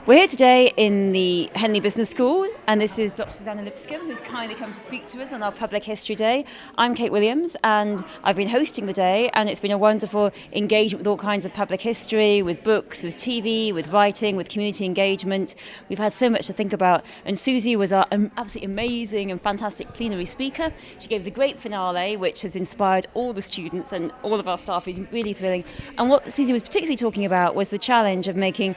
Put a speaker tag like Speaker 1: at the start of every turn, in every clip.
Speaker 1: We're here today in the Henley Business School, and this is Dr. Suzannah Lipscomb, who's kindly come to speak to us on our Public History Day. I'm Kate Williams, and I've been hosting the day, and it's been a wonderful engagement with all kinds of public history, with books, with TV, with writing, with community engagement. We've had so much to think about, and Susie was our absolutely amazing and fantastic plenary speaker. She gave the great finale, which has inspired all the students and all of our staff. It's really thrilling. And what Susie was particularly talking about was the challenge of making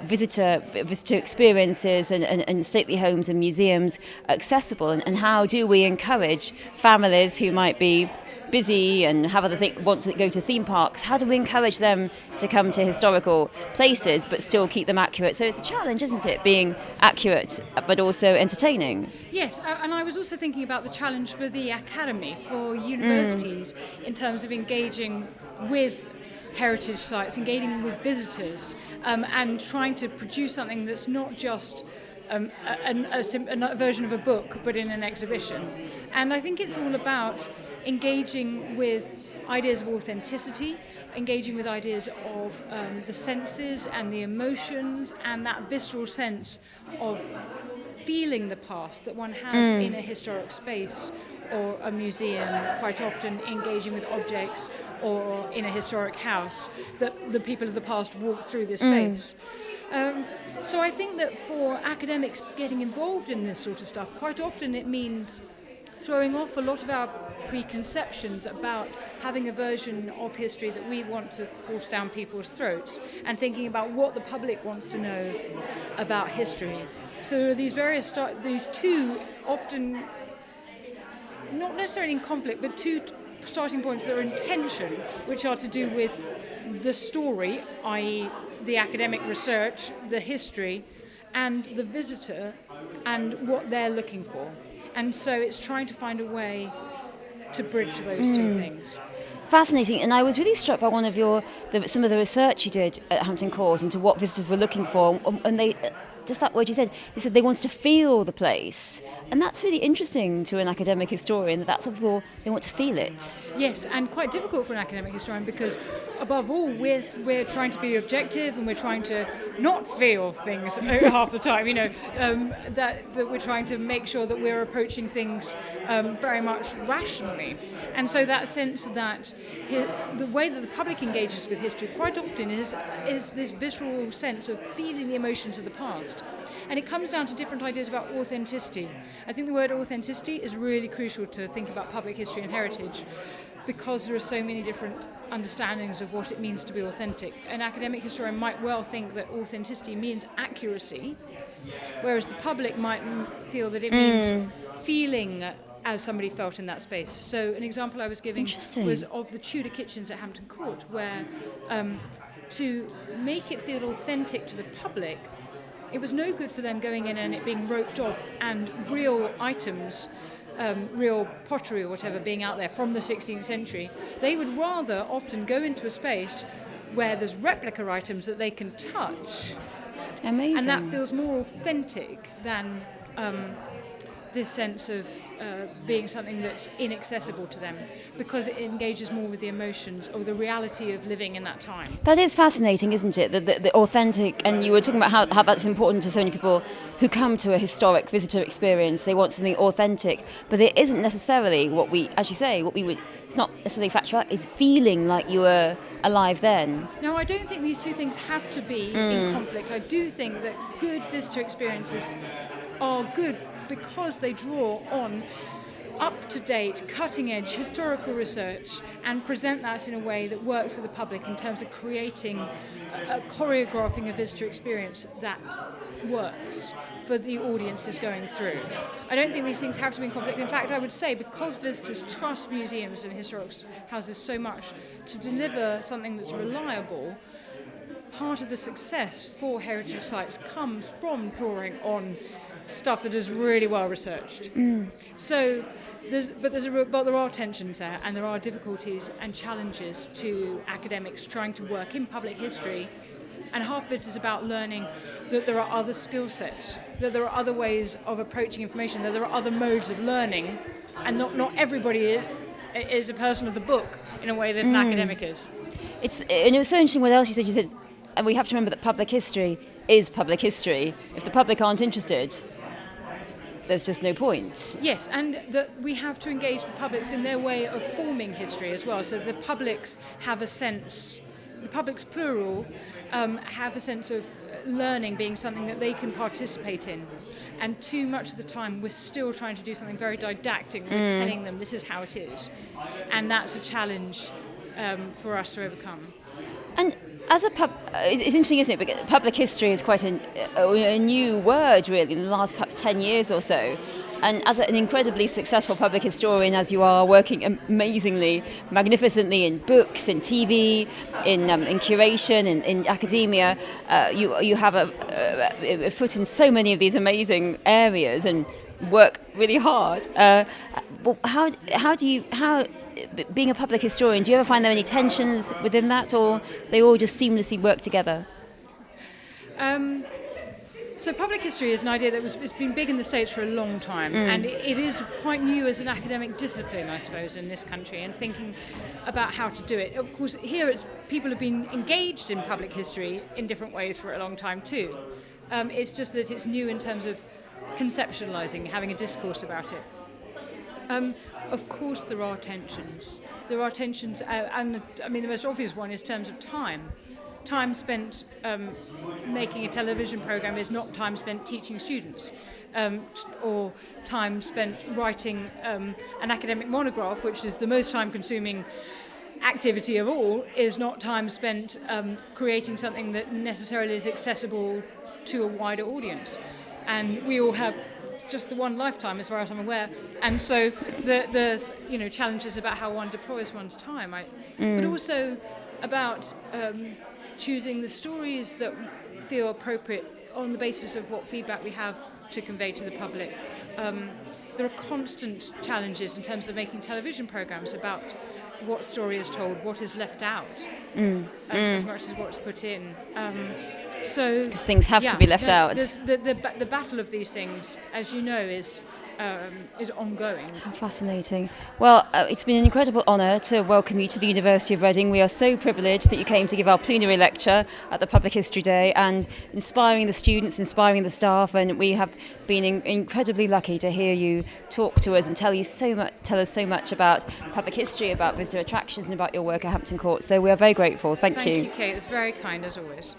Speaker 1: visitor experiences and stately homes and museums accessible, and how do we encourage families who might be busy and have want to go to theme parks, how do we encourage them to come to historical places but still keep them accurate? So it's a challenge, isn't it, being accurate but also entertaining?
Speaker 2: Yes, and I was also thinking about the challenge for the academy, for universities, in terms of engaging with heritage sites, engaging with visitors, and trying to produce something that's not just a version of a book but in an exhibition. And I think it's all about engaging with ideas of authenticity, engaging with ideas of the senses and the emotions and that visceral sense of feeling the past that one has in a historic space or a museum, quite often engaging with objects, or in a historic house, that the people of the past walked through this space. So I think that for academics getting involved in this sort of stuff, quite often it means throwing off a lot of our preconceptions about having a version of history that we want to force down people's throats, and thinking about what the public wants to know about history. So there are these two often not necessarily in conflict, but two starting points that are in tension, which are to do with the story, i.e. the academic research, the history, and the visitor, and what they're looking for. And so it's trying to find a way to bridge those two things.
Speaker 1: Fascinating, and I was really struck by one of some of the research you did at Hampton Court into what visitors were looking for, and they, just that word you said, they said they wanted to feel the place, and that's really interesting to an academic historian, that's what people, they want to feel it.
Speaker 2: Yes, and quite difficult for an academic historian, because above all we're trying to be objective, and we're trying to not feel things half the time, that we're trying to make sure that we're approaching things very much rationally. And so that sense that the way that the public engages with history quite often is this visceral sense of feeling the emotions of the past. And it comes down to different ideas about authenticity. I think the word authenticity is really crucial to think about public history and heritage, because there are so many different understandings of what it means to be authentic. An academic historian might well think that authenticity means accuracy, whereas the public might feel that it means feeling as somebody felt in that space. So an example I was giving was of the Tudor kitchens at Hampton Court, where to make it feel authentic to the public, it was no good for them going in and it being roped off and real items, real pottery or whatever being out there from the 16th century. They would rather often go into a space where there's replica items that they can touch.
Speaker 1: Amazing.
Speaker 2: And that feels more authentic than this sense of being something that's inaccessible to them, because it engages more with the emotions or the reality of living in that time.
Speaker 1: That is fascinating, isn't it? The authentic, and you were talking about how that's important to so many people who come to a historic visitor experience. They want something authentic, but it isn't necessarily what we, as you say, it's not necessarily factual, it's feeling like you were alive then.
Speaker 2: No, I don't think these two things have to be in conflict. I do think that good visitor experiences are good because they draw on up-to-date, cutting-edge historical research and present that in a way that works for the public in terms of creating, choreographing a visitor experience that works for the audiences going through. I don't think these things have to be in conflict. In fact, I would say because visitors trust museums and historic houses so much to deliver something that's reliable, part of the success for heritage sites comes from drawing on stuff that is really well researched. So, there are tensions there, and there are difficulties and challenges to academics trying to work in public history. And half of it is about learning that there are other skill sets, that there are other ways of approaching information, that there are other modes of learning, and not everybody is a person of the book in a way that an academic is.
Speaker 1: And it was so interesting what else you said. You said, and we have to remember that public history is public history. If the public aren't interested, there's just no point.
Speaker 2: Yes, and we have to engage the publics in their way of forming history as well. So the publics have a sense, the publics plural, have a sense of learning being something that they can participate in. And too much of the time we're still trying to do something very didactic. We're telling them this is how it is. And that's a challenge for us to overcome.
Speaker 1: And as it's interesting, isn't it? Because public history is quite a new word, really, in the last perhaps 10 years or so. And as an incredibly successful public historian, as you are, working amazingly, magnificently in books, in TV, in curation, in academia, you have a foot in so many of these amazing areas and work really hard. Being a public historian, do you ever find there any tensions within that, or they all just seamlessly work together?
Speaker 2: So public history is an idea that it's been big in the States for a long time, and it is quite new as an academic discipline, I suppose, in this country, and thinking about how to do it. Of course, here people have been engaged in public history in different ways for a long time too. It's just that it's new in terms of conceptualizing, having a discourse about it. Of course, there are tensions. There are tensions, and I mean the most obvious one is in terms of time. Time spent making a television program is not time spent teaching students, or time spent writing an academic monograph, which is the most time-consuming activity of all, is not time spent creating something that necessarily is accessible to a wider audience. And we all have just the one lifetime, as far as I'm aware, and so there's challenges about how one deploys one's time, but also about choosing the stories that feel appropriate on the basis of what feedback we have to convey to the public. There are constant challenges in terms of making television programs about what story is told, what is left out, as much as what's put in. Because
Speaker 1: things have to be left out.
Speaker 2: The battle of these things, as you know, is ongoing.
Speaker 1: Fascinating. Well, it's been an incredible honour to welcome you to the University of Reading. We are so privileged that you came to give our plenary lecture at the Public History Day and inspiring the students, inspiring the staff, and we have been incredibly lucky to hear you talk to us and tell us so much about public history, about visitor attractions and about your work at Hampton Court. So we are very grateful. Thank you.
Speaker 2: Thank you, Kate. It's very kind as always.